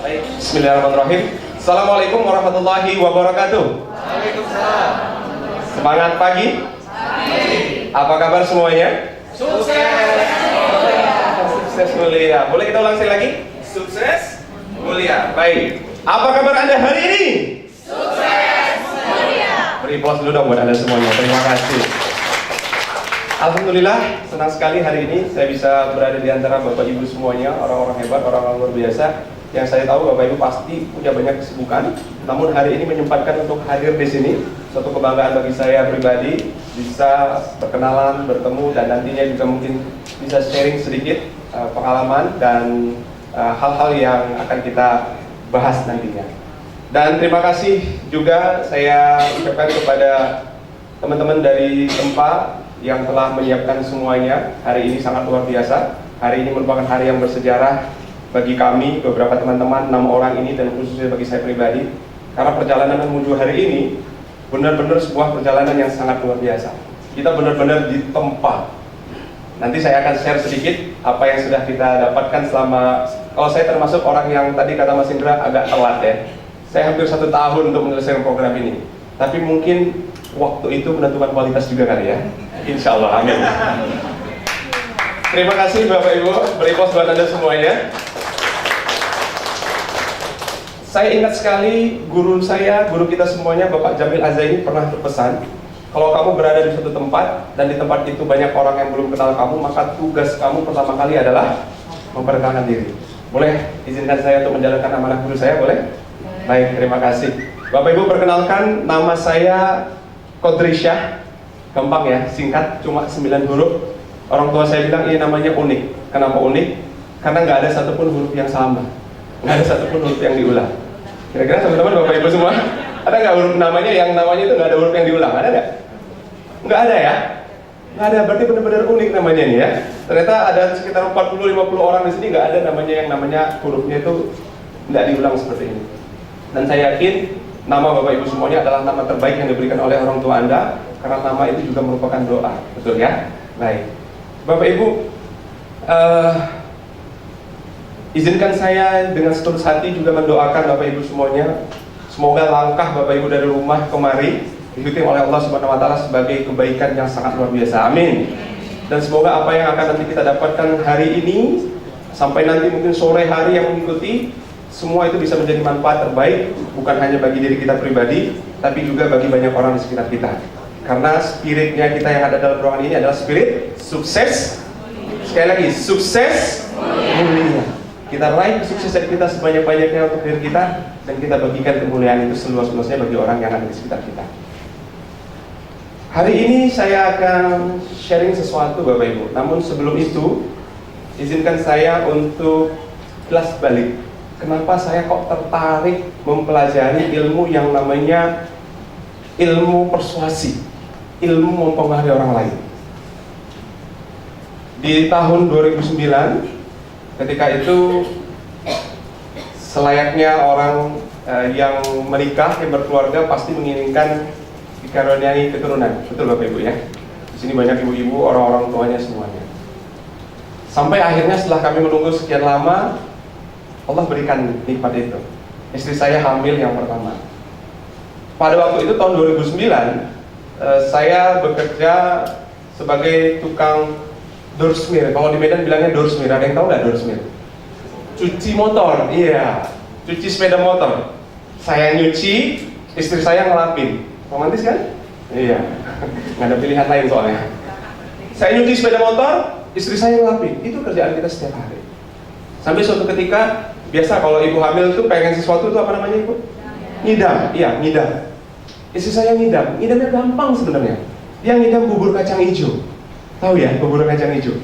Baik, bismillahirrahmanirrahim. Assalamualaikum warahmatullahi wabarakatuh. Waalaikumsalam. Semangat pagi. Apa kabar semuanya? Sukses. Sukses mulia. Boleh kita ulang sekali lagi? Sukses mulia. Baik. Apa kabar Anda hari ini? Sukses mulia. Beri aplaus dulu dong buat Anda semuanya. Terima kasih. Alhamdulillah, senang sekali hari ini saya bisa berada di antara Bapak Ibu semuanya, orang-orang hebat, orang-orang luar biasa. Yang saya tahu Bapak Ibu pasti punya banyak kesibukan, namun hari ini menyempatkan untuk hadir di sini. Suatu kebanggaan bagi saya pribadi, bisa berkenalan, bertemu, dan nantinya juga mungkin bisa sharing sedikit pengalaman dan hal-hal yang akan kita bahas nantinya. Dan terima kasih juga saya ucapkan kepada teman-teman dari tempat yang telah menyiapkan semuanya. Hari ini sangat luar biasa. Hari ini merupakan hari yang bersejarah bagi kami, beberapa teman-teman, 6 orang ini, dan khususnya bagi saya pribadi. Karena perjalanan menuju hari ini benar-benar sebuah perjalanan yang sangat luar biasa. Kita benar-benar ditempa. Nanti saya akan share sedikit apa yang sudah kita dapatkan selama, kalau saya termasuk orang yang tadi kata Mas Indra agak telat ya. Saya hampir 1 tahun untuk menyelesaikan program ini. Tapi mungkin waktu itu menentukan kualitas juga kali ya. Insya Allah, amin. Terima kasih Bapak Ibu, beri aplaus buat Anda semuanya. Saya ingat sekali guru saya, guru kita semuanya, Bapak Jamil Azaini pernah berpesan, kalau kamu berada di suatu tempat dan di tempat itu banyak orang yang belum kenal kamu, maka tugas kamu pertama kali adalah memperkenalkan diri. Boleh izinkan saya untuk menjalankan amanah guru saya, boleh? Baik, terima kasih. Bapak Ibu, perkenalkan, nama saya Kodrisyah. Gampang ya, singkat, cuma 9 huruf. Orang tua saya bilang ini namanya unik. Kenapa unik? Karena nggak ada satupun huruf yang sama, nggak ada satupun huruf yang diulang. Kira-kira teman-teman Bapak Ibu semua, ada nggak huruf namanya yang namanya itu nggak ada huruf yang diulang? Ada nggak? Nggak ada ya? Nggak ada, berarti benar-benar unik namanya nih ya. Ternyata ada sekitar 40-50 orang di sini nggak ada namanya yang namanya hurufnya itu nggak diulang seperti ini. Dan saya yakin nama Bapak Ibu semuanya adalah nama terbaik yang diberikan oleh orang tua Anda, karena nama itu juga merupakan doa, betul ya? Baik, Bapak Ibu, izinkan saya dengan setulus hati juga mendoakan Bapak Ibu semuanya. Semoga langkah Bapak Ibu dari rumah kemari diikuti oleh Allah Subhanahu Wa Taala sebagai kebaikan yang sangat luar biasa. Amin. Dan semoga apa yang akan nanti kita dapatkan hari ini sampai nanti mungkin sore hari yang mengikuti, semua itu bisa menjadi manfaat terbaik, bukan hanya bagi diri kita pribadi, tapi juga bagi banyak orang di sekitar kita. Karena spiritnya kita yang ada dalam ruangan ini adalah spirit sukses. Sekali lagi, sukses mulia. Kita raih kesuksesan kita sebanyak-banyaknya untuk diri kita, dan kita bagikan kemuliaan itu seluas-luasnya bagi orang yang ada di sekitar kita. Hari ini saya akan sharing sesuatu Bapak Ibu. Namun sebelum itu, izinkan saya untuk kelas balik. Kenapa saya kok tertarik mempelajari ilmu yang namanya ilmu persuasi, ilmu mempengaruhi orang lain. Di tahun 2009, ketika itu selayaknya orang yang menikah, yang berkeluarga pasti menginginkan dikaruniai keturunan, betul Bapak Ibu ya. Di sini banyak ibu-ibu, orang-orang tuanya semuanya. Sampai akhirnya setelah kami menunggu sekian lama, Allah berikan nikmat itu. Istri saya hamil yang pertama. Pada waktu itu tahun 2009, saya bekerja sebagai tukang doorsmir. Kalau di Medan bilangnya doorsmir. Ada yang tahu nggak doorsmir? Cuci motor, iya. Cuci sepeda motor. Saya nyuci, istri saya ngelapin. Romantis kan? Iya. Nggak ada pilihan lain soalnya. Saya nyuci sepeda motor, istri saya ngelapin. Itu kerjaan kita setiap hari. Sampai suatu ketika, biasa kalau ibu hamil tuh pengen sesuatu tuh apa namanya ibu? Ngidam, iya ngidam. Istri saya ngidam, ngidamnya gampang sebenarnya. Dia ngidam bubur kacang hijau. Tahu ya bubur kacang hijau?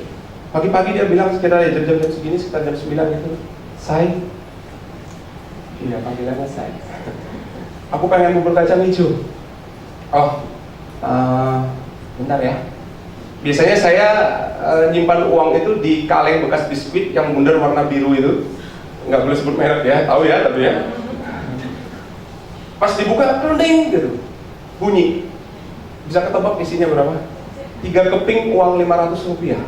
Pagi-pagi dia bilang sekitar jam-jam segini, sekitar jam 9 gitu. Say, iya panggilannya say. Aku pengen bubur kacang hijau. Oh, bentar ya. Biasanya saya nyimpan uang itu di kaleng bekas biskuit yang bundar warna biru itu. Nggak boleh sebut merek ya, tahu ya tapi ya. Pas dibuka, kelending gitu, bunyi. Bisa ketebak isinya berapa? 3 keping uang 500 rupiah.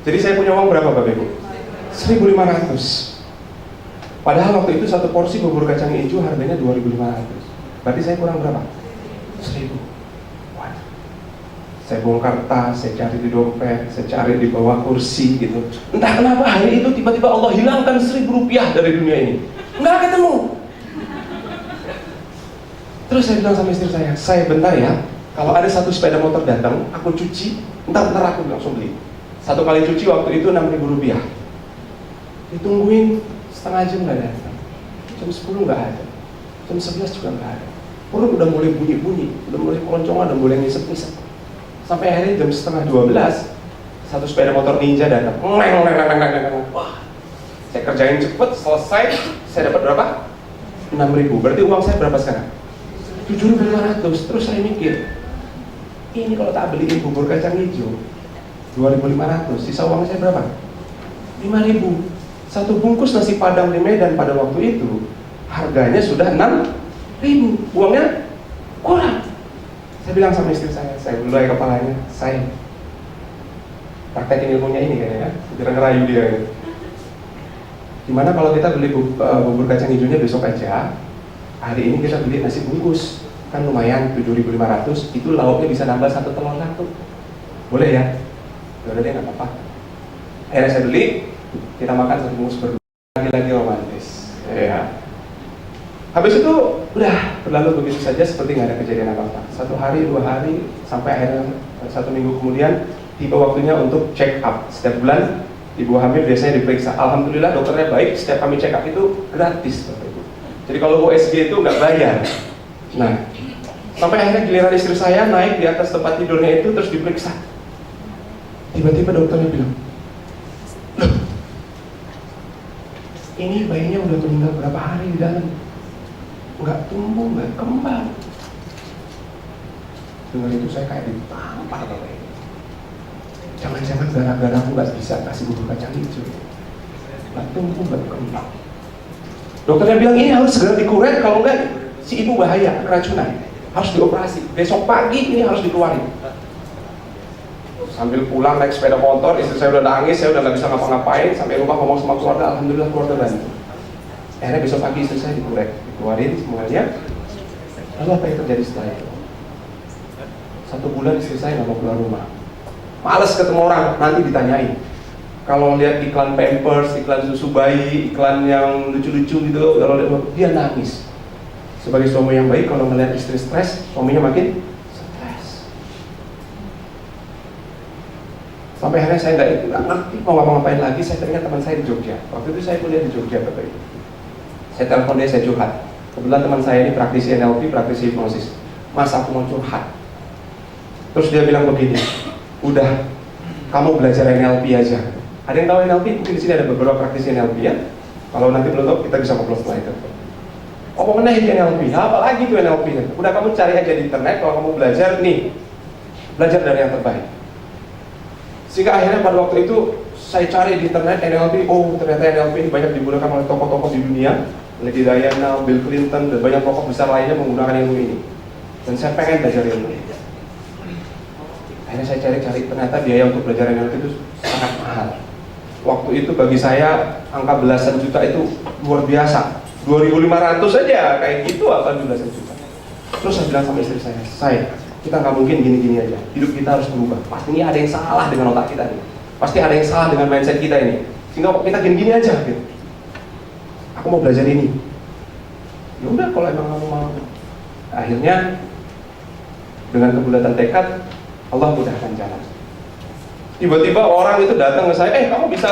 Jadi saya punya uang berapa Bapak Ibu? 1.500. Padahal waktu itu satu porsi bubur kacang hijau harganya 2.500. Berarti saya kurang berapa? 1.000. Waduh. Saya bongkar tas, saya cari di dompet, saya cari di bawah kursi gitu. Entah kenapa hari itu tiba-tiba Allah hilangkan 1.000 rupiah dari dunia ini. Nggak ketemu. Terus saya bilang sama istri saya bentar ya, kalau ada satu sepeda motor datang, aku cuci, ntar aku langsung beli. Satu kali cuci waktu itu 6.000 rupiah. Ditungguin setengah jam nggak datang, jam 10 nggak ada, jam 11 juga nggak ada. Perut udah mulai bunyi-bunyi, udah mulai keloncongan, udah mulai ngisep-ngisep. Sampai akhirnya jam setengah 12, satu sepeda motor ninja datang. Wah, saya kerjain cepet, selesai, saya dapat berapa? 6.000. Berarti uang saya berapa sekarang? 7.500. Terus saya mikir, ini kalau tak beliin bubur kacang hijau 2.500, sisa uang saya berapa? 5.000. Satu bungkus nasi padang di Medan pada waktu itu harganya sudah 6.000. Uangnya kurang. Saya bilang sama istri saya belai kepalanya, saya praktekin ilmunya ini kayaknya ya, kira ngerayu dia. Gimana kalau kita beli bubur kacang hijaunya besok aja, hari ini kita beli nasi bungkus, kan lumayan 7.500, itu lauknya bisa nambah 1 telur satu. Boleh ya? Udah deh, nggak apa-apa. Akhirnya saya beli, kita makan 1 bungkus berdua, lagi-lagi romantis. Ya. Habis itu udah berlalu begitu saja seperti nggak ada kejadian apa-apa. 1 hari, 2 hari, sampai akhirnya 1 minggu kemudian tiba waktunya untuk check up. Setiap bulan ibu hamil biasanya diperiksa. Alhamdulillah dokternya baik, setiap kami check up itu gratis. Jadi kalau USG itu nggak bayar. Nah, sampai akhirnya giliran istri saya naik di atas tempat tidurnya itu terus diperiksa. Tiba-tiba dokternya bilang, loh, ini bayinya udah meninggal berapa hari di dalam, nggak tumbuh, nggak kembang. Dengan itu saya kayak ditampar katanya. Jangan-jangan gara-gara aku nggak bisa kasih bubur kacang hijau, nggak tumbuh, nggak kembang. Dokternya bilang ini harus segera dikuret, kalau enggak si ibu bahaya, keracunan, harus dioperasi. Besok pagi ini harus dikeluarin. Sambil pulang naik sepeda motor, istri saya udah nangis, saya udah nggak bisa ngapa-ngapain. Sampai rumah ngomong sama keluarga, alhamdulillah keluarga bantu. Akhirnya besok pagi istri saya dikeluarin semuanya. Lalu apa yang terjadi setelah itu? 1 bulan istri saya nggak mau keluar rumah. Males ketemu orang, nanti ditanyain. Kalau lihat iklan Pampers, iklan susu bayi, iklan yang lucu-lucu gitu, kalau lihat dia nangis. Sebagai suami yang baik, kalau melihat istri stres, suaminya makin stres. Sampai akhirnya saya nggak ngerti mau ngapa-ngapain lagi. Saya teringat teman saya di Jogja. Waktu itu saya kuliah di Jogja, Bapak Ibu. Saya telepon dia, saya curhat. Kebetulan teman saya ini praktisi NLP, praktisi hipnosis. Mas, aku mau curhat. Terus dia bilang begini, udah, kamu belajar NLP aja. Ada yang tahu NLP? Mungkin di sini ada beberapa praktisi NLP ya. Kalau nanti belum tahu, kita bisa ngobrol setelah itu. Oh, mengenai NLP, apalagi itu NLP? Udah, kamu cari aja di internet. Kalau kamu belajar, nih, belajar dari yang terbaik. Sehingga akhirnya pada waktu itu saya cari di internet NLP. Oh, ternyata NLP ini banyak digunakan oleh tokoh-tokoh di dunia, Lady Diana, Bill Clinton, dan banyak tokoh besar lainnya menggunakan ilmu ini. Dan saya pengen belajar ilmu ini. Akhirnya saya cari-cari, ternyata biaya untuk belajar NLP itu sangat mahal. Waktu itu bagi saya angka belasan juta itu luar biasa. 2.500 saja kayak gitu, apa belasan juta. Terus saya bilang sama istri saya, kita nggak mungkin gini-gini aja. Hidup kita harus berubah. Pasti ini ada yang salah dengan otak kita nih. Pasti ada yang salah dengan mindset kita ini. Sehingga kita gini-gini aja gitu. Aku mau belajar ini. Ya udah, kalau emang kamu mau. Akhirnya dengan kebulatan tekad, Allah mudahkan jalan. Tiba-tiba orang itu datang ke saya, kamu bisa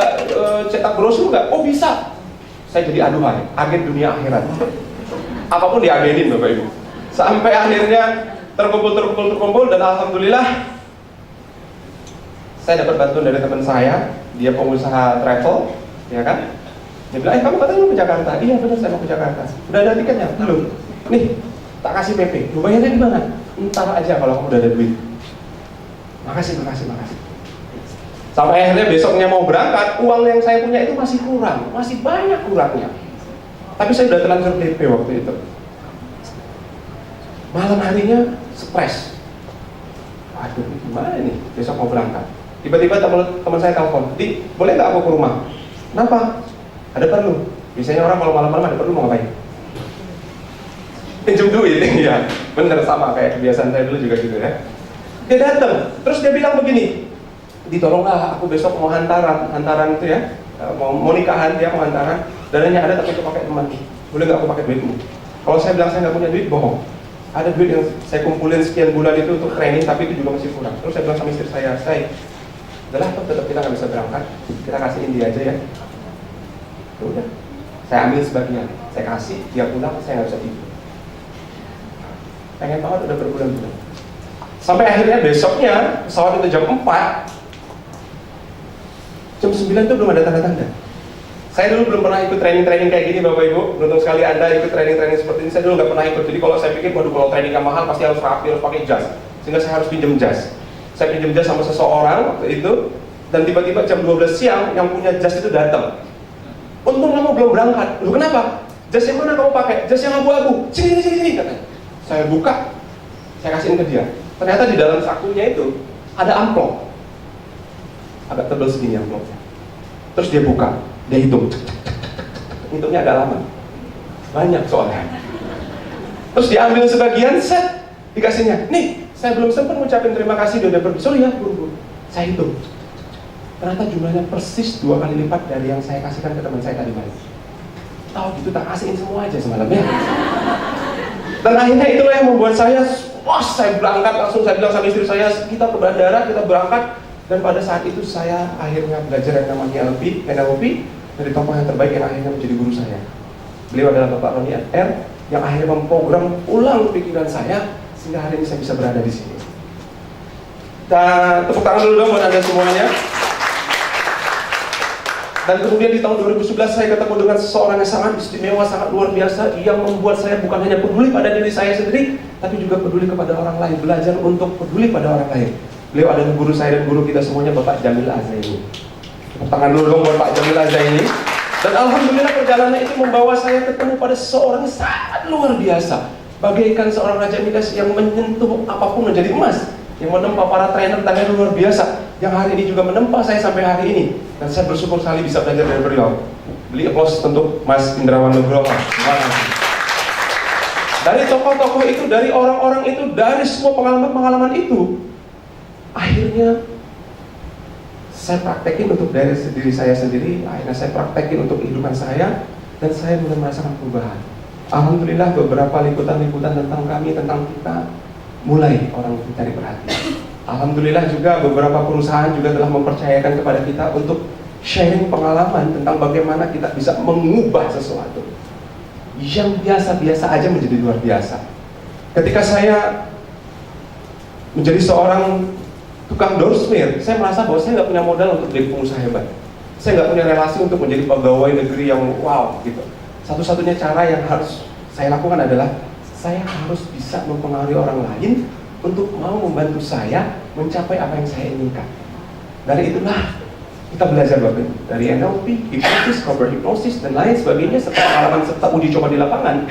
cetak brosur nggak? Oh bisa. Saya jadi aduhai, agen dunia akhirat. Apapun diagenin Bapak Ibu. Sampai akhirnya terkumpul dan alhamdulillah saya dapat bantuan dari teman saya, dia pengusaha travel, ya kan? Dia bilang, kamu katanya mau ke Jakarta? Iya benar, saya mau ke Jakarta. Udah ada tiketnya? Belum. Nih, tak kasih PP. Lu bayarnya di mana? Entar aja kalau kamu udah ada duit. Makasih. Sampai akhirnya besoknya mau berangkat, uang yang saya punya itu masih kurang, masih banyak kurangnya. Tapi saya udah terlanjur DP waktu itu. Malam harinya stres. Waduh, gimana nih? Besok mau berangkat. Tiba-tiba teman saya telepon, Di, boleh nggak aku ke rumah? Kenapa? Ada perlu? Biasanya orang kalau malam-malam ada perlu mau ngapain? Pinjam duit, ya. Bener, sama kayak kebiasaan saya dulu juga gitu ya. Dia datang, terus dia bilang begini, ditolonglah aku besok mau hantaran itu ya, mau nikahan, dia mau hantaran, dananya ada tapi aku pakai teman, boleh nggak aku pakai duitmu? Kalau saya bilang saya nggak punya duit, bohong. Ada duit yang saya kumpulin sekian bulan itu untuk training, tapi itu juga masih kurang. Terus saya bilang sama istri saya, udahlah toh tetap kita nggak bisa berangkat, kita kasihin dia aja ya. Ya udah, saya ambil sebagian, saya kasih, dia pulang, saya nggak bisa tidur. Pengen banget udah berbulan-bulan. Sampai akhirnya besoknya pesawat itu jam 4, jam 9 itu belum ada tanda-tanda. Saya dulu belum pernah ikut training-training kayak gini Bapak Ibu. Beruntung sekali Anda ikut training-training seperti ini. Saya dulu nggak pernah ikut. Jadi kalau saya pikir, waduh kalau trainingnya mahal pasti harus rapi, harus pakai jas. Sehingga saya harus pinjam jas. Saya pinjam jas sama seseorang waktu itu. Dan tiba-tiba jam 12 siang yang punya jas itu datang. Untung kamu belum berangkat. Loh kenapa? Jas yang mana kamu pakai? Jas yang abu-abu. Sini katanya. Saya buka, saya kasihin ke dia. Ternyata di dalam sakunya itu ada amplop. Agak tebal segini amplopnya. Terus dia buka, dia hitung. Hitungnya agak lama. Banyak soalnya. Terus diambil sebagian, set, dikasihnya. Nih, saya belum sempat ngucapin terima kasih, dia udah pergi. Sorry ya, buru-buru. Saya hitung. Ternyata jumlahnya persis 2 kali lipat dari yang saya kasihkan ke teman saya tadi malam. Tahu gitu, tak kasihin semua aja semalam ya. Dan akhirnya itulah yang membuat saya, wah saya berangkat langsung, saya bilang sama istri saya, kita ke bandara, kita berangkat. Dan pada saat itu saya akhirnya belajar yang namanya NLP dari tokoh yang terbaik yang akhirnya menjadi guru saya. Beliau adalah Bapak Roni R yang akhirnya memprogram ulang pikiran saya sehingga hari ini saya bisa berada di sini. Dan tepuk tangan dulu dong buat Anda semuanya. Dan kemudian di tahun 2011 saya ketemu dengan seseorang yang sangat istimewa, sangat luar biasa, yang membuat saya bukan hanya peduli pada diri saya sendiri, tapi juga peduli kepada orang lain, belajar untuk peduli pada orang lain. Beliau adalah guru saya dan guru kita semuanya, Bapak Jamil Azaini. Tepuk tangan dulu dong buat Pak Jamil Azaini. Dan alhamdulillah perjalanan itu membawa saya ketemu pada seseorang yang sangat luar biasa, bagaikan seorang Raja Midas yang menyentuh apapun menjadi emas, yang menempa para trainer tanya luar biasa, yang hari ini juga menempa saya sampai hari ini. Dan saya bersyukur sekali bisa belajar dari beliau. Beli aplaus untuk Mas Indrawan Nugroho. Terima kasih. Dari tokoh-tokoh itu, dari orang-orang itu, dari semua pengalaman-pengalaman itu, akhirnya saya praktekin untuk dari diri saya sendiri. Akhirnya saya praktekin untuk kehidupan saya, dan saya mulai merasakan perubahan. Alhamdulillah beberapa liputan-liputan tentang kami, tentang kita, mulai orang mencari perhatian. Alhamdulillah juga beberapa perusahaan juga telah mempercayakan kepada kita untuk sharing pengalaman tentang bagaimana kita bisa mengubah sesuatu yang biasa-biasa aja menjadi luar biasa. Ketika saya menjadi seorang tukang doorsmith, saya merasa bahwa saya nggak punya modal untuk jadi pengusaha hebat. Saya nggak punya relasi untuk menjadi pegawai negeri yang wow gitu. Satu-satunya cara yang harus saya lakukan adalah saya harus bisa mempengaruhi orang lain untuk mau membantu saya mencapai apa yang saya inginkan. Dari itulah kita belajar Bapak Ibu, dari NLP, hipnosis, corporate hypnosis, dan lain sebagainya, serta pengalaman serta uji coba di lapangan.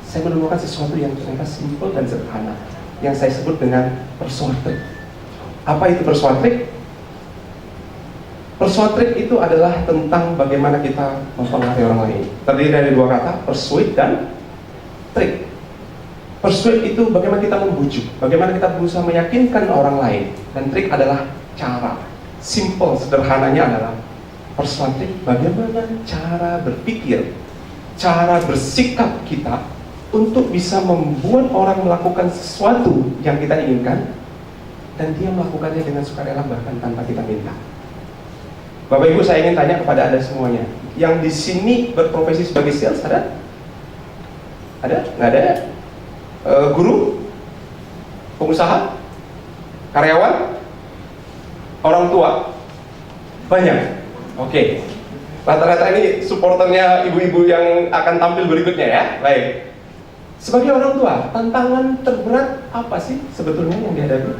Saya menemukan sesuatu yang ternyata simple dan sederhana, yang saya sebut dengan persuade trick. Apa itu persuade trick? Persuade trick itu adalah tentang bagaimana kita mempengaruhi orang lain. Terdiri dari 2 kata, persuade dan trick. Persuade itu bagaimana kita membujuk, bagaimana kita berusaha meyakinkan orang lain, dan trik adalah cara. Simple, sederhananya adalah persuade trik, bagaimana cara berpikir, cara bersikap kita untuk bisa membuat orang melakukan sesuatu yang kita inginkan, dan dia melakukannya dengan sukarela bahkan tanpa kita minta. Bapak Ibu, saya ingin tanya kepada Anda semuanya, yang di sini berprofesi sebagai sales ada? Ada? Nggak ada? Guru, pengusaha, karyawan, orang tua, banyak. Oke. Rata-rata ini supporternya ibu-ibu yang akan tampil berikutnya ya. Baik. Sebagai orang tua, tantangan terberat apa sih sebetulnya yang dihadapi?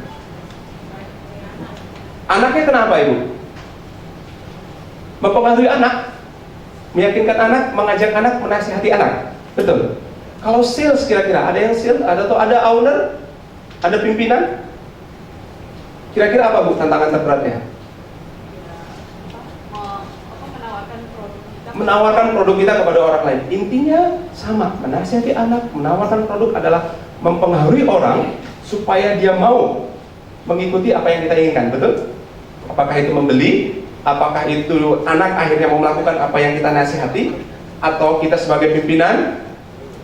Anaknya kenapa Ibu? Mempengaruhi anak, meyakinkan anak, mengajak anak, menasihati anak. Betul. Kalau sales kira-kira, ada yang sales, ada owner, ada pimpinan. Kira-kira apa Bu tantangan terberatnya? Menawarkan produk kita menawarkan produk kita kepada orang lain. Intinya sama, menasihati anak, menawarkan produk adalah mempengaruhi orang supaya dia mau mengikuti apa yang kita inginkan, betul? Apakah itu membeli, apakah itu anak akhirnya mau melakukan apa yang kita nasihati, atau kita sebagai pimpinan,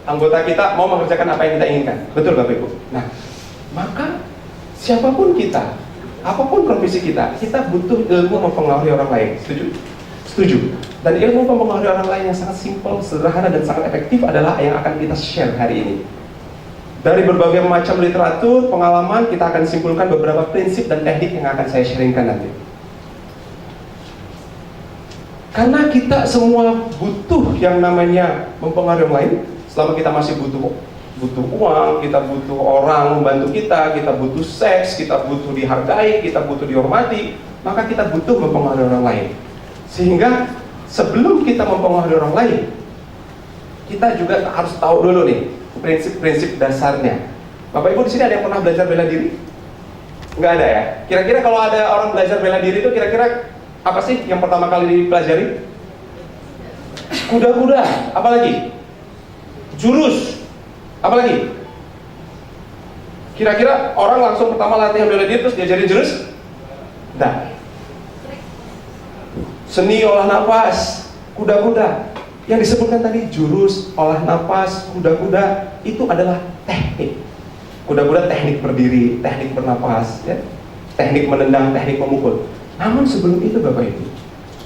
anggota kita mau mengerjakan apa yang kita inginkan, betul Bapak Ibu? Nah, maka siapapun kita, apapun profesi kita butuh ilmu mempengaruhi orang lain, setuju? Setuju. Dan ilmu mempengaruhi orang lain yang sangat simpel, sederhana, dan sangat efektif adalah yang akan kita share hari ini. Dari berbagai macam literatur, pengalaman, kita akan simpulkan beberapa prinsip dan teknik yang akan saya sharingkan nanti. Karena kita semua butuh yang namanya mempengaruhi orang lain. Selama kita masih butuh uang, kita butuh orang membantu kita butuh seks, kita butuh dihargai, kita butuh dihormati, maka kita butuh mempengaruhi orang lain. Sehingga sebelum kita mempengaruhi orang lain, kita juga harus tahu dulu nih prinsip-prinsip dasarnya. Bapak Ibu di sini ada yang pernah belajar bela diri? Nggak ada ya? Kira-kira kalau ada orang belajar bela diri itu kira-kira apa sih yang pertama kali dipelajari? Kuda-kuda, apa lagi? Jurus, apa lagi? Kira-kira orang langsung pertama latihan bela diri terus diajarin jurus? Nah, seni olah napas, kuda-kuda. Yang disebutkan tadi jurus, olah napas, kuda-kuda itu adalah teknik. Kuda-kuda teknik berdiri, teknik bernapas, ya? Teknik menendang, teknik memukul. Namun sebelum itu Bapak Ibu,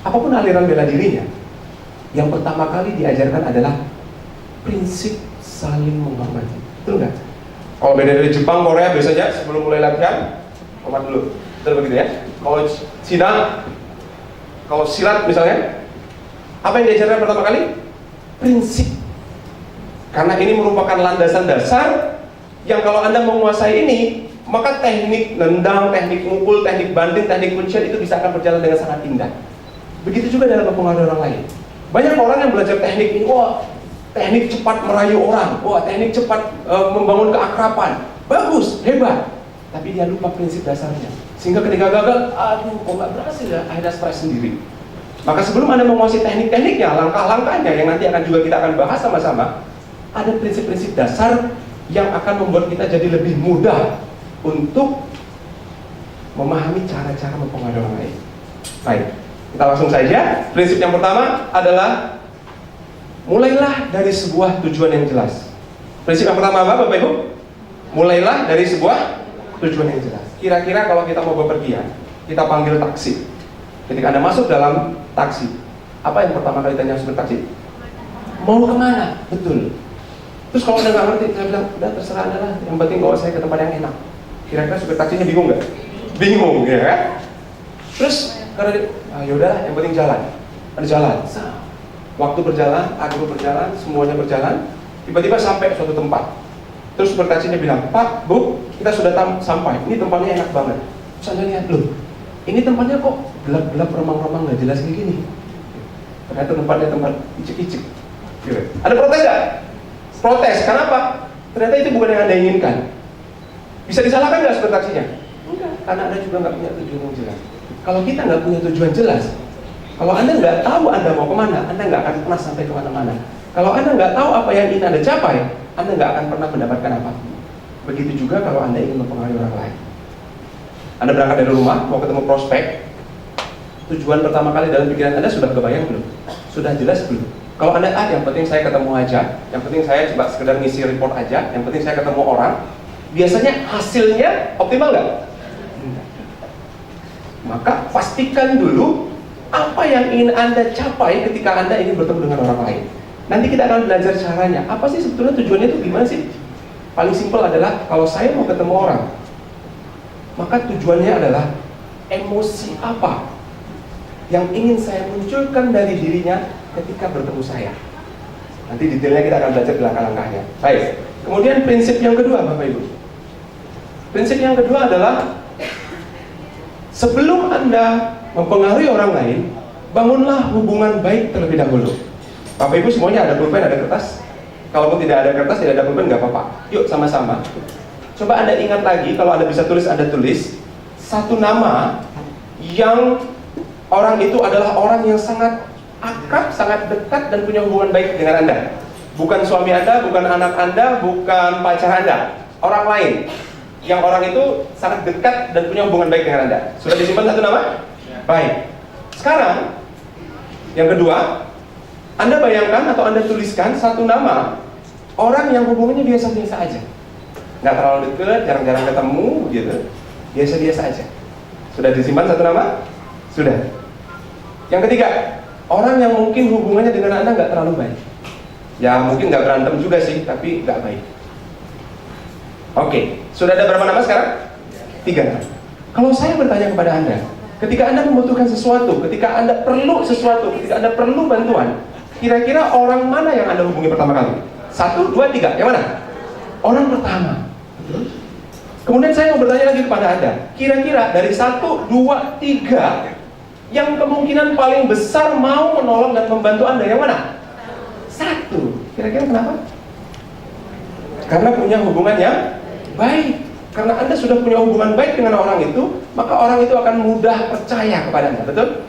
apapun aliran bela dirinya, yang pertama kali diajarkan adalah prinsip saling menghormati. Betul nggak? Kalau beda dari Jepang, Korea biasanya sebelum mulai latihan, hormat dulu. Betul begitu ya? Kalau Cina, kalau silat misalnya, apa yang diajarkan pertama kali? Prinsip. Karena ini merupakan landasan dasar yang kalau Anda menguasai ini, maka teknik nendang, teknik mukul, teknik banting, teknik kuncian itu bisa akan berjalan dengan sangat indah. Begitu juga dalam mempengaruhi orang lain. Banyak orang yang belajar teknik ini, wah, teknik cepat merayu orang, wah, teknik cepat membangun keakraban, bagus, hebat. Tapi dia lupa prinsip dasarnya. Sehingga ketika gagal, aduh, kok nggak berhasil ya, akhirnya stres sendiri. Maka sebelum Anda menguasai teknik-tekniknya, langkah-langkahnya yang nanti akan juga kita akan bahas sama-sama, ada prinsip-prinsip dasar yang akan membuat kita jadi lebih mudah untuk memahami cara-cara mempengaruhi orang lain. Baik, kita langsung saja. Prinsip yang pertama adalah mulailah dari sebuah tujuan yang jelas. Prinsip yang pertama apa Bapak Ibu? Mulailah dari sebuah tujuan yang jelas. Kira-kira kalau kita mau bepergian, kita panggil taksi. Ketika Anda masuk dalam taksi, apa yang pertama kali tanya supir taksi? Mau kemana? Betul. Terus kalau Anda nggak ngerti, saya bilang, udah terserah Anda lah, yang penting bawa saya ke tempat yang enak. Kira-kira supir taksinya bingung nggak? Bingung, ya kan? Terus, karena yaudah, yang penting jalan. Ada jalan. Waktu berjalan, aku berjalan, semuanya berjalan. Tiba-tiba sampai suatu tempat. Terus supir taksinya bilang, Pak, Bu, kita sudah sampai. Ini tempatnya enak banget. Terus Anda lihat, loh, ini tempatnya kok gelap-gelap, remang-remang, nggak jelas kayak gini. Ternyata tempatnya tempat icik-icik. Gitu. Ada protes nggak? Protes, kenapa? Ternyata itu bukan yang Anda inginkan. Bisa disalahkan nggak supir taksinya? Enggak, karena Anda juga nggak punya tujuan yang jelas. Kalau kita nggak punya tujuan jelas, kalau Anda nggak tahu Anda mau kemana, Anda nggak akan pernah sampai kemana-mana. Kalau Anda nggak tahu apa yang ingin Anda capai, Anda nggak akan pernah mendapatkan apa. Begitu juga kalau Anda ingin mempengaruhi orang lain. Anda berangkat dari rumah, mau ketemu prospek, tujuan pertama kali dalam pikiran Anda sudah kebayang belum? Sudah jelas belum? Kalau Anda, yang penting saya ketemu aja, yang penting saya coba sekedar ngisi report aja, yang penting saya ketemu orang, biasanya hasilnya optimal nggak? Maka pastikan dulu apa yang ingin Anda capai ketika Anda ingin bertemu dengan orang lain. Nanti kita akan belajar caranya. Apa sih sebetulnya tujuannya itu gimana sih? Paling simpel adalah kalau saya mau ketemu orang, maka tujuannya adalah emosi apa yang ingin saya munculkan dari dirinya ketika bertemu saya. Nanti detailnya kita akan belajar di langkah-langkahnya. Baik. Kemudian prinsip yang kedua Bapak Ibu. Prinsip yang kedua adalah sebelum Anda mempengaruhi orang lain, bangunlah hubungan baik terlebih dahulu. Bapak Ibu semuanya ada pulpen, ada kertas. Kalaupun tidak ada kertas, tidak ada pulpen, nggak apa-apa. Yuk sama-sama. Coba Anda ingat lagi, kalau Anda bisa tulis, Anda tulis satu nama yang orang itu adalah orang yang sangat akrab, sangat dekat dan punya hubungan baik dengan Anda. Bukan suami Anda, bukan anak Anda, bukan pacar Anda, orang lain. Yang orang itu sangat dekat dan punya hubungan baik dengan Anda. Sudah disimpan satu nama? Baik. Sekarang, yang kedua, Anda bayangkan atau Anda tuliskan satu nama orang yang hubungannya biasa-biasa aja. Nggak terlalu dekat, jarang-jarang ketemu, gitu. Biasa-biasa aja. Sudah disimpan satu nama? Sudah. Yang ketiga, orang yang mungkin hubungannya dengan Anda nggak terlalu baik. Ya mungkin nggak berantem juga sih, tapi nggak baik. Oke, sudah ada berapa nama sekarang? 3 nama. Kalau saya bertanya kepada Anda, ketika Anda membutuhkan sesuatu, ketika Anda perlu sesuatu, ketika Anda perlu bantuan, kira-kira orang mana yang Anda hubungi pertama kali? 1, 2, 3, yang mana? Orang pertama. Kemudian saya mau bertanya lagi kepada Anda, kira-kira dari 1, 2, 3 yang kemungkinan paling besar mau menolong dan membantu Anda, yang mana? 1. Kira-kira kenapa? Karena punya hubungan yang baik. Karena Anda sudah punya hubungan baik dengan orang itu, maka orang itu akan mudah percaya kepada Anda, betul?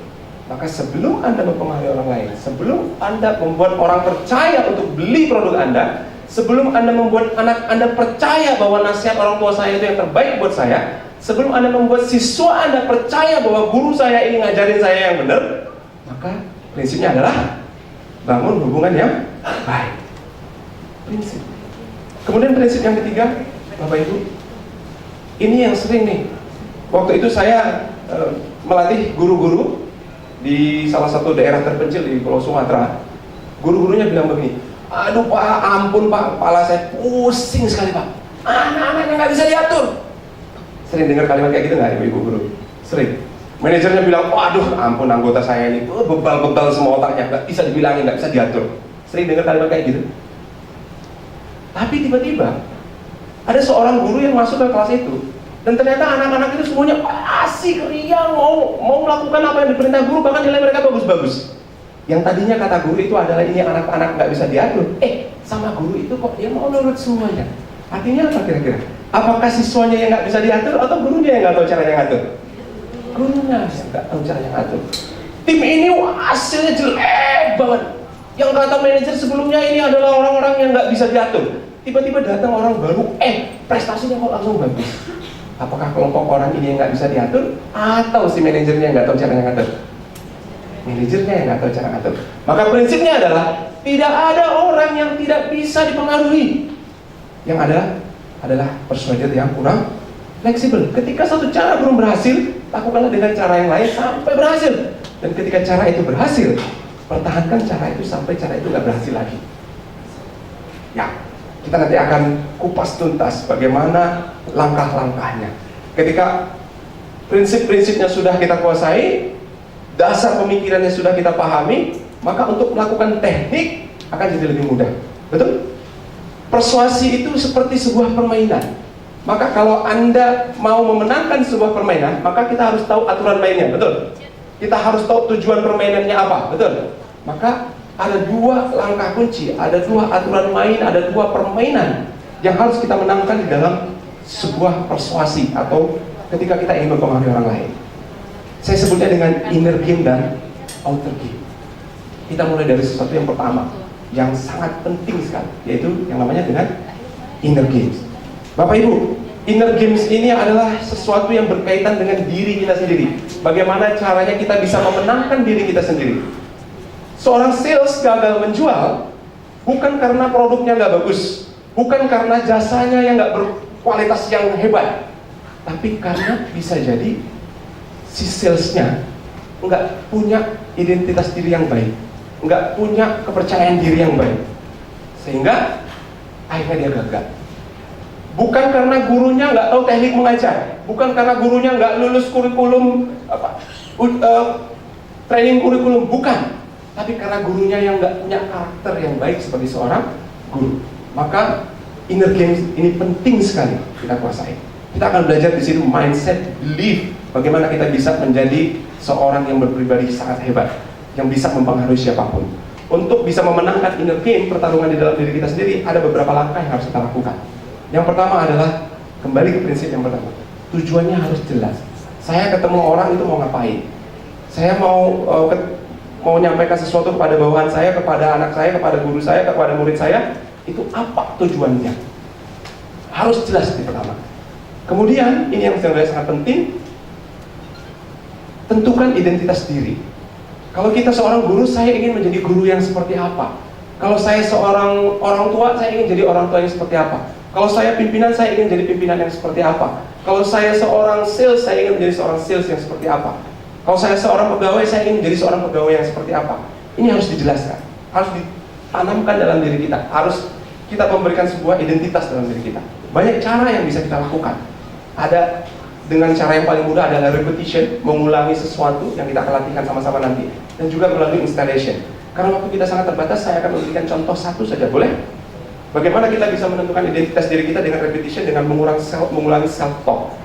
Maka sebelum Anda mempengaruhi orang lain, sebelum Anda membuat orang percaya untuk beli produk Anda, sebelum Anda membuat anak Anda percaya bahwa nasihat orang tua saya itu yang terbaik buat saya, sebelum Anda membuat siswa Anda percaya bahwa guru saya ini ngajarin saya yang benar, maka prinsipnya adalah bangun hubungan yang baik. Prinsip. Kemudian prinsip yang ketiga, Bapak Ibu, ini yang sering nih. Waktu itu saya melatih guru-guru di salah satu daerah terpencil di Pulau Sumatera. Guru-gurunya bilang begini, aduh Pak, ampun Pak, kepala saya pusing sekali Pak, anak-anaknya nggak bisa diatur. Sering dengar kalimat kayak gitu nggak Ibu guru? Sering. Manajernya bilang, waduh ampun anggota saya ini bebal-bebal semua otaknya, nggak bisa dibilangin, nggak bisa diatur. Sering dengar kalimat kayak gitu. Tapi tiba-tiba ada seorang guru yang masuk ke kelas itu, dan ternyata anak-anak itu semuanya asik, riang, mau melakukan apa yang diperintah guru, bahkan nilai mereka bagus-bagus. Yang tadinya kata guru itu adalah ini anak-anak nggak bisa diatur, sama guru itu kok dia mau nurut semuanya. Artinya apa kira-kira? Apakah siswanya yang nggak bisa diatur atau gurunya yang nggak tahu caranya ngatur? Gurunya yang nggak tahu caranya ngatur. Tim ini hasilnya jelek banget. Yang kata manajer sebelumnya ini adalah orang-orang yang nggak bisa diatur. Tiba-tiba datang orang baru, prestasinya kok langsung bagus. Apakah kelompok orang ini yang nggak bisa diatur atau si manajernya yang nggak tahu caranya ngatur? Manajernya yang nggak tahu cara ngatur. Maka prinsipnya adalah tidak ada orang yang tidak bisa dipengaruhi. Yang ada adalah persuader yang kurang fleksibel. Ketika satu cara belum berhasil, lakukanlah dengan cara yang lain sampai berhasil. Dan ketika cara itu berhasil, pertahankan cara itu sampai cara itu nggak berhasil lagi. Ya, kita nanti akan kupas tuntas bagaimana langkah-langkahnya. Ketika prinsip-prinsipnya sudah kita kuasai, dasar pemikirannya sudah kita pahami, maka untuk melakukan teknik akan jadi lebih mudah. Betul? Persuasi itu seperti sebuah permainan. Maka kalau Anda mau memenangkan sebuah permainan, maka kita harus tahu aturan mainnya. Betul? Kita harus tahu tujuan permainannya apa. Betul? Maka ada 2 langkah kunci, ada 2 aturan main, ada 2 permainan yang harus kita menangkan di dalam sebuah persuasi atau ketika kita ingin mempengaruhi orang lain. Saya sebutnya dengan inner game dan outer game. Kita mulai dari sesuatu yang pertama, yang sangat penting sekali, yaitu yang namanya dengan inner games. Bapak Ibu, inner games ini adalah sesuatu yang berkaitan dengan diri kita sendiri. Bagaimana caranya kita bisa memenangkan diri kita sendiri. Seorang sales gagal menjual bukan karena produknya nggak bagus, bukan karena jasanya yang nggak berkualitas yang hebat, tapi karena bisa jadi si salesnya nggak punya identitas diri yang baik, nggak punya kepercayaan diri yang baik, sehingga akhirnya dia gagal. Bukan karena gurunya nggak tahu teknik mengajar, bukan karena gurunya nggak lulus kurikulum training kurikulum, bukan, tapi karena gurunya yang nggak punya karakter yang baik sebagai seorang guru. Maka inner games ini penting sekali kita kuasai. Kita akan belajar di sini mindset, belief, bagaimana kita bisa menjadi seorang yang berpribadi sangat hebat, yang bisa mempengaruhi siapapun. Untuk bisa memenangkan inner game, pertarungan di dalam diri kita sendiri, ada beberapa langkah yang harus kita lakukan. Yang pertama adalah kembali ke prinsip yang pertama. Tujuannya harus jelas. Saya ketemu orang itu mau ngapain? Saya mau mau menyampaikan sesuatu kepada bawahan saya, kepada anak saya, kepada guru saya, kepada murid saya, itu apa tujuannya? Harus jelas di pertama. Kemudian, ini yang sangat penting, tentukan identitas diri. Kalau kita seorang guru, saya ingin menjadi guru yang seperti apa? Kalau saya seorang orang tua, saya ingin jadi orang tua yang seperti apa? Kalau saya pimpinan, saya ingin jadi pimpinan yang seperti apa? Kalau saya seorang sales, saya ingin menjadi seorang sales yang seperti apa? Kalau saya seorang pegawai, saya ingin menjadi seorang pegawai yang seperti apa? Ini harus dijelaskan, harus ditanamkan dalam diri kita, harus kita memberikan sebuah identitas dalam diri kita. Banyak cara yang bisa kita lakukan. Ada dengan cara yang paling mudah adalah repetition, mengulangi sesuatu yang kita akan latihkan sama-sama nanti, dan juga melalui installation. Karena waktu kita sangat terbatas, saya akan memberikan contoh satu saja, boleh? Bagaimana kita bisa menentukan identitas diri kita dengan repetition, dengan mengulangi self-talk.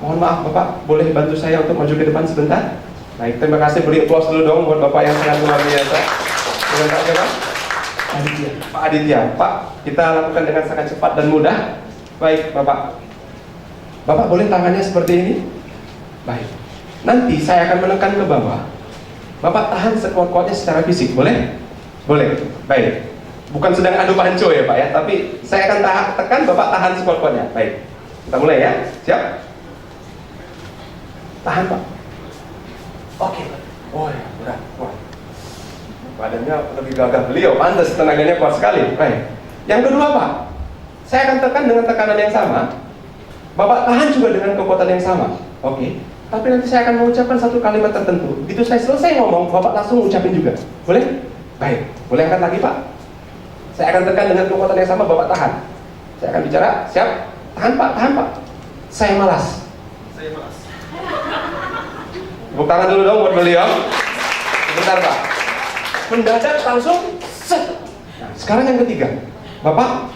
Mohon maaf Bapak, boleh bantu saya untuk maju ke depan sebentar? Baik, terima kasih, beri applause dulu dong buat Bapak yang sangat luar biasa. Dengan Pak siapa? Aditya. Pak Aditya, Pak, kita lakukan dengan sangat cepat dan mudah. Baik, Bapak. Bapak boleh tangannya seperti ini? Baik. Nanti saya akan menekan ke bawah. Bapak tahan sekuat-kuatnya secara fisik, boleh? Boleh. Baik. Bukan sedang adu panco ya Pak ya, tapi saya akan tekan, Bapak tahan sekuat-kuatnya. Baik. Kita mulai ya. Siap? Tahan Pak. Oke. Oh ya, berat. Wah. Badannya lebih gagah beliau, pantas tenaganya kuat sekali. Baik. Yang kedua Pak, saya akan tekan dengan tekanan yang sama. Bapak tahan juga dengan kekuatan yang sama. Oke. Tapi nanti saya akan mengucapkan satu kalimat tertentu. Begitu saya selesai ngomong, Bapak langsung ucapin juga. Boleh? Baik. Boleh angkat lagi Pak? Saya akan tekan dengan kekuatan yang sama, Bapak tahan. Saya akan bicara, siap? Tahan Pak, tahan Pak. Saya malas. Saya malas. Tepuk tangan dulu dong buat beliau. Sebentar Pak. Mendadak langsung set. Nah, sekarang yang ketiga. Bapak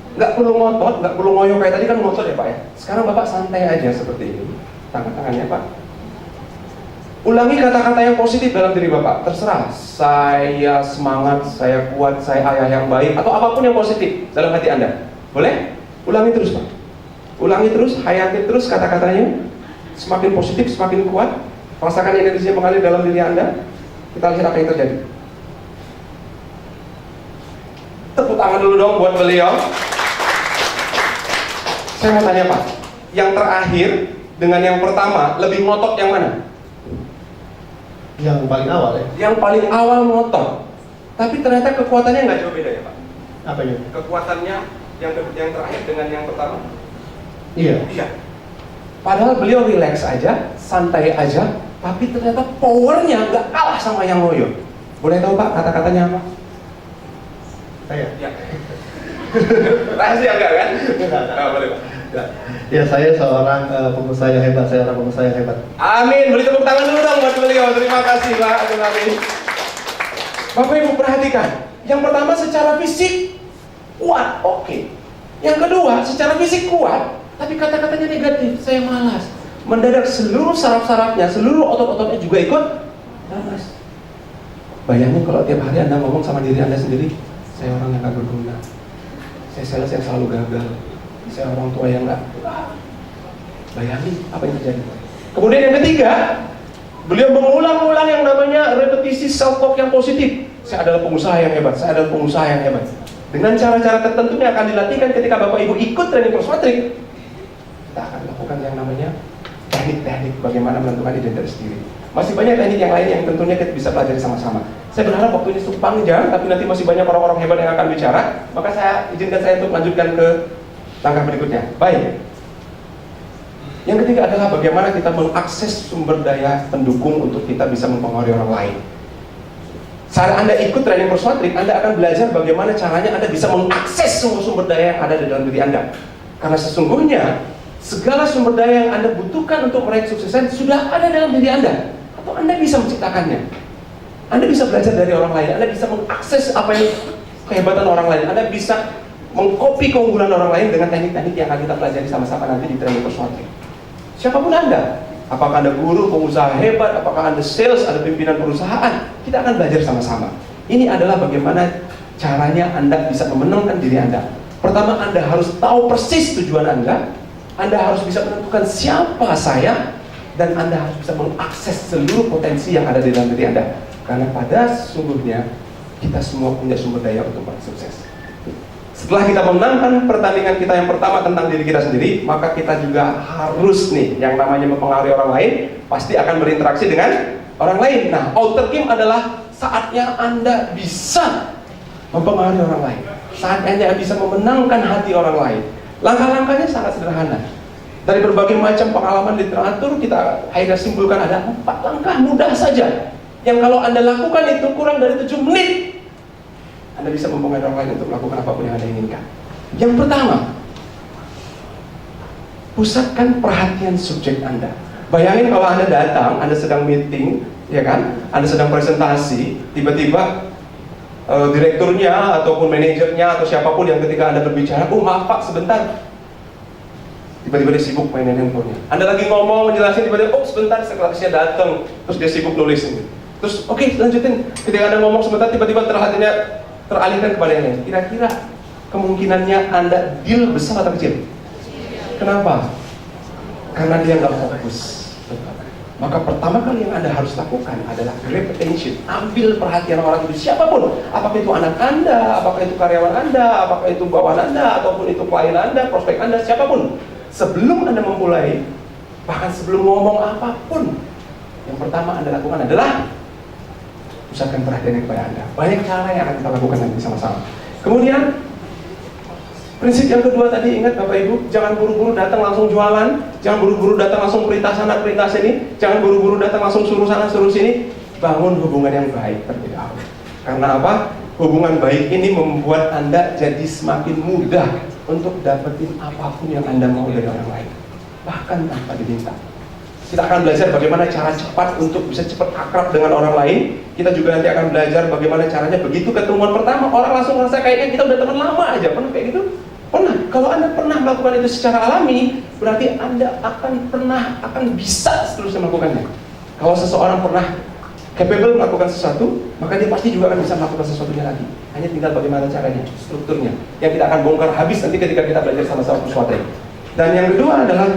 nggak perlu ngotot, nggak perlu ngoyo kayak tadi kan ngotot ya Pak ya. Sekarang Bapak santai aja seperti ini. Tangan-tangannya Pak. Ulangi kata-kata yang positif dalam diri Bapak. Terserah, saya semangat, saya kuat, saya ayah yang baik, atau apapun yang positif dalam hati Anda. Boleh? Ulangi terus Pak. Ulangi terus, hayati terus kata-katanya. Semakin positif, semakin kuat. Rasakan energi yang mengalir dalam diri Anda. Kita lihat apa yang terjadi. Tepuk tangan dulu dong buat beliau. Saya mau tanya Pak, yang terakhir dengan yang pertama lebih ngotot yang mana? Yang paling awal ya? Yang paling awal ngotot, tapi ternyata kekuatannya nggak jauh beda ya Pak? Apanya? Kekuatannya yang terakhir dengan yang pertama? Iya. Iya. Padahal beliau relax aja, santai aja, tapi ternyata powernya nggak kalah sama yang ngoyo. Boleh tahu Pak kata-katanya apa? Saya? Ya. Rahasia enggak kan? Enggak. Boleh Pak. Ya, saya seorang pengusaha yang hebat. Saya orang pengusaha yang hebat. Amin. Beri tepuk tangan dulu dong buat beliau. Terima kasih Pak. Amin. Bapak Ibu perhatikan. Yang pertama secara fisik kuat, oke. Yang kedua secara fisik kuat, tapi kata-katanya negatif. Saya malas. Mendadak seluruh saraf-sarafnya, seluruh otot-ototnya juga ikut malas. Bayangin kalau tiap hari Anda ngomong sama diri Anda sendiri, saya orang yang gak berguna, saya sales yang selalu gagal, saya orang tua yang gak. Bayangin apa yang terjadi. Kemudian yang ketiga, beliau mengulang-ulang yang namanya repetisi self-talk yang positif. Saya adalah pengusaha yang hebat, saya adalah pengusaha yang hebat. Dengan cara-cara tertentu yang akan dilatihkan ketika Bapak Ibu ikut training Coach Patrick, kita akan lakukan yang namanya teknik-teknik bagaimana menentukan identitas diri. Masih banyak teknik yang lain yang tentunya kita bisa pelajari sama-sama. Saya berharap waktu ini cukup panjang, tapi nanti masih banyak orang-orang hebat yang akan bicara. Maka saya izinkan saya untuk lanjutkan ke langkah berikutnya. Baik. Yang ketiga adalah bagaimana kita mengakses sumber daya pendukung untuk kita bisa mempengaruhi orang lain. Saat Anda ikut training Coach Patrick, Anda akan belajar bagaimana caranya Anda bisa mengakses semua sumber daya yang ada di dalam diri Anda. Karena sesungguhnya segala sumber daya yang Anda butuhkan untuk meraih kesuksesan sudah ada dalam diri Anda, atau Anda bisa menciptakannya. Anda bisa belajar dari orang lain, Anda bisa mengakses apa yang kehebatan orang lain, Anda bisa mengcopy keunggulan orang lain dengan teknik-teknik yang akan kita pelajari sama-sama nanti di training Coach Patrick. Siapapun Anda, apakah Anda guru, pengusaha hebat, apakah Anda sales, ada pimpinan perusahaan, kita akan belajar sama-sama. Ini adalah bagaimana caranya Anda bisa memenangkan diri Anda. Pertama, Anda harus tahu persis tujuan Anda harus bisa menentukan siapa saya, dan Anda harus bisa mengakses seluruh potensi yang ada di dalam diri Anda. Karena pada sesungguhnya kita semua punya sumber daya untuk sukses. Setelah kita memenangkan pertandingan kita yang pertama tentang diri kita sendiri, maka kita juga harus nih, yang namanya mempengaruhi orang lain, pasti akan berinteraksi dengan orang lain. Nah, outer game adalah saatnya Anda bisa mempengaruhi orang lain, saatnya Anda bisa memenangkan hati orang lain. Langkah-langkahnya sangat sederhana. Dari berbagai macam pengalaman literatur, kita akhirnya simpulkan ada 4 langkah mudah saja, yang kalau Anda lakukan itu kurang dari 7 menit, Anda bisa mempengaruhi orang lain untuk melakukan apapun yang Anda inginkan. Yang pertama, pusatkan perhatian subjek Anda. Bayangin kalau Anda datang, Anda sedang meeting, ya kan? Anda sedang presentasi, tiba-tiba direkturnya ataupun manajernya atau siapapun yang ketika Anda berbicara, oh maaf Pak, sebentar. Tiba-tiba dia sibuk mainin handphonenya. Anda lagi ngomong, ngejelasin, tiba-tiba, oh sebentar, sekretarisnya datang, terus dia sibuk nulis. Terus, oke, lanjutin. Ketika Anda ngomong sebentar, tiba-tiba perhatiannya teralihkan kepada yang lain. Kira-kira kemungkinannya Anda deal besar atau kecil? Kenapa? Karena dia nggak fokus. Maka pertama kali yang Anda harus lakukan adalah grab attention. Ambil perhatian orang itu, siapapun. Apakah itu anak Anda, apakah itu karyawan Anda, apakah itu bawahan Anda, ataupun itu klien Anda, prospek Anda, siapapun. Sebelum Anda memulai, bahkan sebelum ngomong apapun, yang pertama Anda lakukan adalah pusatkan perhatian kepada Anda. Banyak cara yang akan kita lakukan nanti sama-sama. Kemudian prinsip yang kedua tadi, ingat Bapak Ibu, jangan buru-buru datang langsung jualan, jangan buru-buru datang langsung perintah sana perintah sini, jangan buru-buru datang langsung suruh sana suruh sini. Bangun hubungan yang baik terlebih dahulu. Karena apa? Hubungan baik ini membuat Anda jadi semakin mudah untuk dapetin apapun yang Anda mau dari orang lain, bahkan tanpa diminta. Kita akan belajar bagaimana cara cepat untuk bisa cepat akrab dengan orang lain. Kita juga nanti akan belajar bagaimana caranya begitu ketemuan pertama orang langsung merasa kayaknya kita udah teman lama aja. Pernah kayak gitu? Pernah. Kalau Anda pernah melakukan itu secara alami, berarti Anda akan bisa seterusnya melakukannya. Kalau seseorang pernah capable melakukan sesuatu, maka dia pasti juga akan bisa melakukan sesuatunya lagi. Hanya tinggal bagaimana caranya, strukturnya, yang kita akan bongkar habis nanti ketika kita belajar sama-sama sesuatu. Dan yang kedua adalah,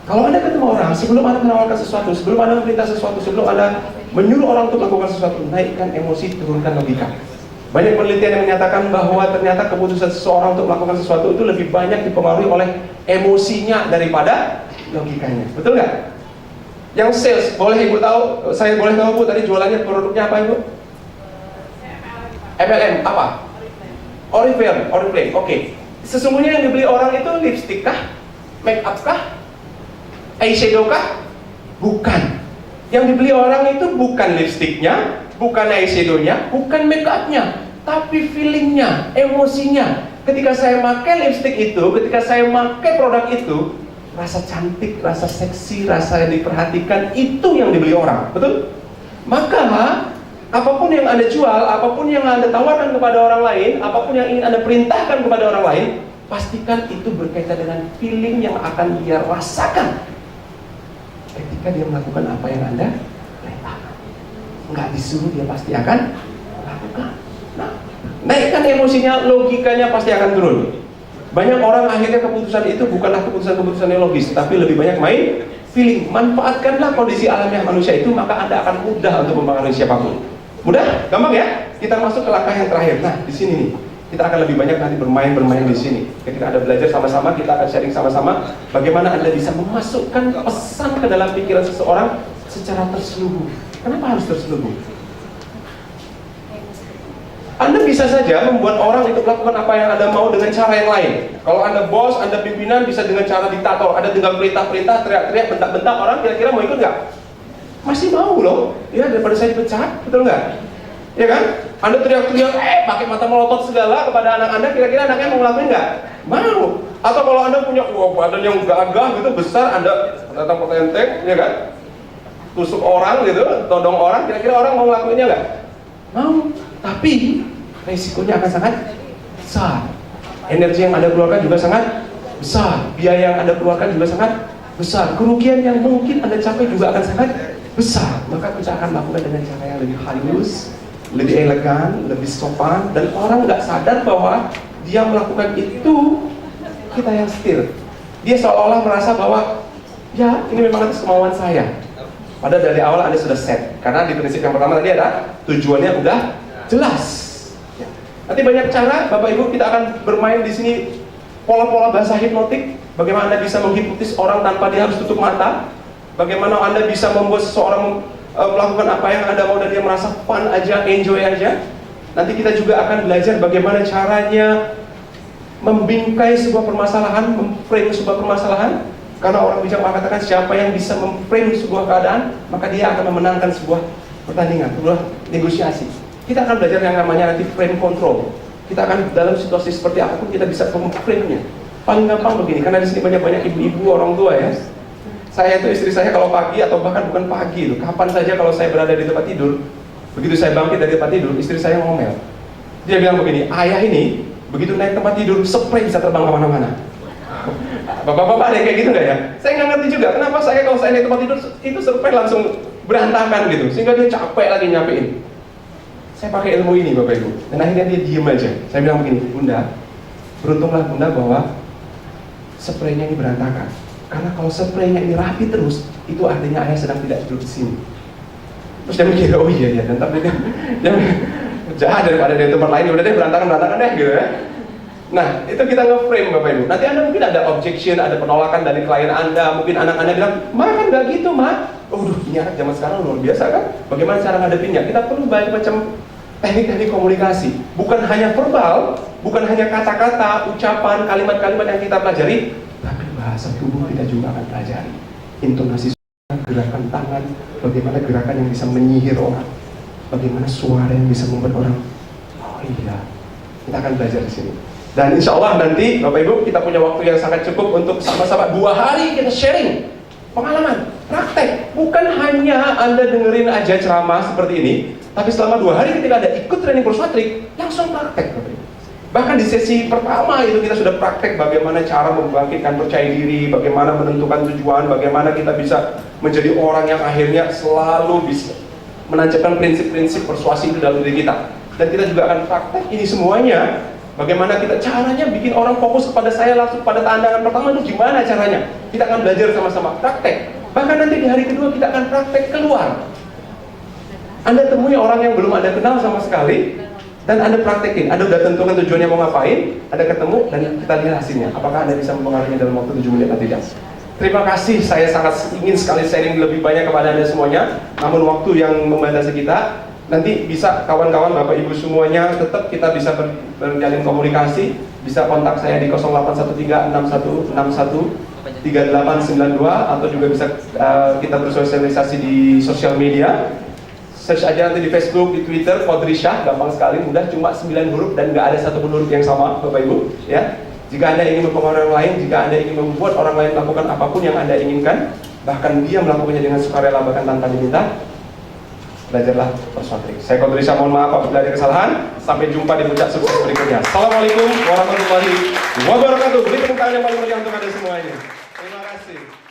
kalau Anda ketemu orang, sebelum Anda menawarkan sesuatu, sebelum Anda meminta sesuatu, sebelum Anda menyuruh orang untuk melakukan sesuatu, naikkan emosi, turunkan logika. Banyak penelitian yang menyatakan bahwa ternyata keputusan seseorang untuk melakukan sesuatu itu lebih banyak dipengaruhi oleh emosinya daripada logikanya. Betul nggak? Yang sales, boleh Ibu tahu, saya boleh tahu Bu, tadi jualannya produknya apa Ibu? MLM, apa? Oriflame, oke. Sesungguhnya yang dibeli orang itu lipstick kah? Make up kah? Eyeshadow kah? Bukan. Yang dibeli orang itu bukan lipstiknya, bukan eyeshadownya, bukan make upnya, tapi feelingnya, emosinya. Ketika saya pakai lipstick itu, ketika saya pakai produk itu, rasa cantik, rasa seksi, rasa yang diperhatikan, itu yang dibeli orang, betul? Maka apapun yang Anda jual, apapun yang Anda tawarkan kepada orang lain, apapun yang ingin Anda perintahkan kepada orang lain, pastikan itu berkaitan dengan feeling yang akan dia rasakan ketika dia melakukan apa yang Anda perintahkan. Nggak disuruh, dia pasti akan lakukan. Nah, naikkan emosinya, logikanya pasti akan turun. Banyak orang akhirnya keputusan itu bukanlah keputusan-keputusan yang logis, tapi lebih banyak main feeling. Manfaatkanlah kondisi alamiah manusia itu, maka Anda akan mudah untuk mempengaruhi siapapun. Mudah? Gampang ya? Kita masuk ke langkah yang terakhir. Nah, di sini nih, kita akan lebih banyak nanti bermain di sini. Ketika Anda belajar sama-sama, kita akan sharing sama-sama bagaimana Anda bisa memasukkan pesan ke dalam pikiran seseorang secara terselubung. Kenapa harus terselubung? Anda bisa saja membuat orang itu melakukan apa yang Anda mau dengan cara yang lain. Kalau Anda bos, Anda pimpinan, bisa dengan cara diktator. Anda tinggal perintah-perintah, teriak-teriak, bentak-bentak, orang kira-kira mau ikut nggak? Masih mau loh, ya, daripada saya dipecat, betul nggak? Ya kan? Anda teriak-teriak, pakai mata melotot segala kepada anak Anda, kira-kira anaknya mau ngelakuin nggak? Mau. Atau kalau Anda punya badan yang gagah gitu, besar, Anda datang ke tenteng, ya kan? Tusuk orang gitu, todong orang, kira-kira orang mau ngelakuinnya nggak? Mau. Tapi resikonya akan sangat besar. Energi yang Anda keluarkan juga sangat besar. Biaya yang Anda keluarkan juga sangat besar. Kerugian yang mungkin Anda capai juga akan sangat besar. Maka kita akan lakukan dengan cara yang lebih halus, lebih elegan, lebih sopan, dan orang nggak sadar bahwa dia melakukan itu kita yang setir. Dia seolah-olah merasa bahwa ya ini memang atas kemauan saya. Padahal dari awal Anda sudah set. Karena di prinsip yang pertama tadi ada tujuannya udah jelas. Ya. Nanti banyak cara, Bapak Ibu, kita akan bermain di sini pola-pola bahasa hipnotik. Bagaimana Anda bisa menghipnotis orang tanpa dia harus tutup mata. Bagaimana Anda bisa membuat seseorang melakukan apa yang Anda mau dan dia merasa fun aja, enjoy aja. Nanti kita juga akan belajar bagaimana caranya membingkai sebuah permasalahan, memframe sebuah permasalahan. Karena orang bijak mengatakan siapa yang bisa memframe sebuah keadaan, maka dia akan memenangkan sebuah pertandingan, sebuah negosiasi. Kita akan belajar yang namanya nanti frame control. Kita akan dalam situasi seperti apapun kita bisa memframe-nya. Paling gampang begini, karena di sini banyak ibu-ibu orang tua ya. Saya itu istri saya kalau pagi atau bahkan bukan pagi itu, kapan saja kalau saya berada di tempat tidur, begitu saya bangkit dari tempat tidur, istri saya ngomel. Dia bilang begini, ayah ini begitu naik tempat tidur, spray bisa terbang kemana-mana. Bapak-bapak ada yang kayak gitu nggak ya? Saya nggak ngerti juga kenapa saya kalau saya naik tempat tidur itu spray langsung berantakan gitu, sehingga dia capek lagi nyapein. Saya pakai ilmu ini Bapak Ibu, dan akhirnya dia diem aja. Saya bilang begini, Bunda, beruntunglah Bunda bahwa spraynya ini berantakan. Karena kalau spraynya ini rapi terus, itu artinya ayah sedang tidak duduk di sini. Terus dia mikir, oh iya, dan tapi dia jahat daripada di tempat lain, udah deh berantakan deh gitu ya. Nah, itu kita nge-frame Bapak Ibu. Nanti Anda mungkin ada objection, ada penolakan dari klien Anda. Mungkin anak Anda bilang, Ma kan gak gitu, Ma. Ini anak zaman sekarang luar biasa kan? Bagaimana cara ngadepinnya? Kita perlu banyak macam teknik-teknik komunikasi. Bukan hanya verbal, bukan hanya kata-kata, ucapan, kalimat-kalimat yang kita pelajari, tapi bahasa tubuh kita juga akan pelajari. Intonasi suara, gerakan tangan, bagaimana gerakan yang bisa menyihir orang. Bagaimana suara yang bisa membuat orang, oh iya, kita akan belajar di sini. Dan insya Allah nanti Bapak Ibu kita punya waktu yang sangat cukup untuk sama-sama 2 hari kita sharing pengalaman, praktek. Bukan hanya Anda dengerin aja ceramah seperti ini, tapi selama 2 hari ketika ada ikut training Puruswatrik, langsung praktek Bapak Ibu. Bahkan di sesi pertama itu kita sudah praktek bagaimana cara membangkitkan percaya diri, bagaimana menentukan tujuan, bagaimana kita bisa menjadi orang yang akhirnya selalu bisa menancapkan prinsip-prinsip persuasi itu dalam diri kita. Dan kita juga akan praktek ini semuanya. Bagaimana kita caranya bikin orang fokus kepada saya langsung pada tandangan pertama itu gimana caranya? Kita akan belajar sama-sama praktek. Bahkan nanti di hari kedua kita akan praktek keluar. Anda temui orang yang belum Anda kenal sama sekali dan Anda praktekin. Anda udah tentukan tujuannya mau ngapain, Anda ketemu dan kita lihat hasilnya. Apakah Anda bisa mempengaruhinya dalam waktu 7 menit atau tidak? Terima kasih, saya sangat ingin sekali sharing lebih banyak kepada Anda semuanya. Namun waktu yang membatasi kita. Nanti bisa kawan-kawan Bapak Ibu semuanya tetap kita bisa berjalin komunikasi. Bisa kontak saya di 081361613892 atau juga bisa kita bersosialisasi di sosial media. Search aja nanti di Facebook, di Twitter, Kodrisyah, gampang sekali, mudah, cuma 9 huruf dan nggak ada satu huruf yang sama Bapak Ibu ya. Jika Anda ingin mempengaruhi orang lain, jika Anda ingin membuat orang lain melakukan apapun yang Anda inginkan, bahkan dia melakukannya dengan sukarela bahkan tanpa diminta, belajarlah Puruswatrik. Saya Kodrisyah, mohon maaf apabila ada kesalahan. Sampai jumpa di puncak sukses berikutnya. Assalamualaikum warahmatullahi wabarakatuh. Beri tepuk tangan yang paling meriah untuk Anda semuanya. Terima kasih.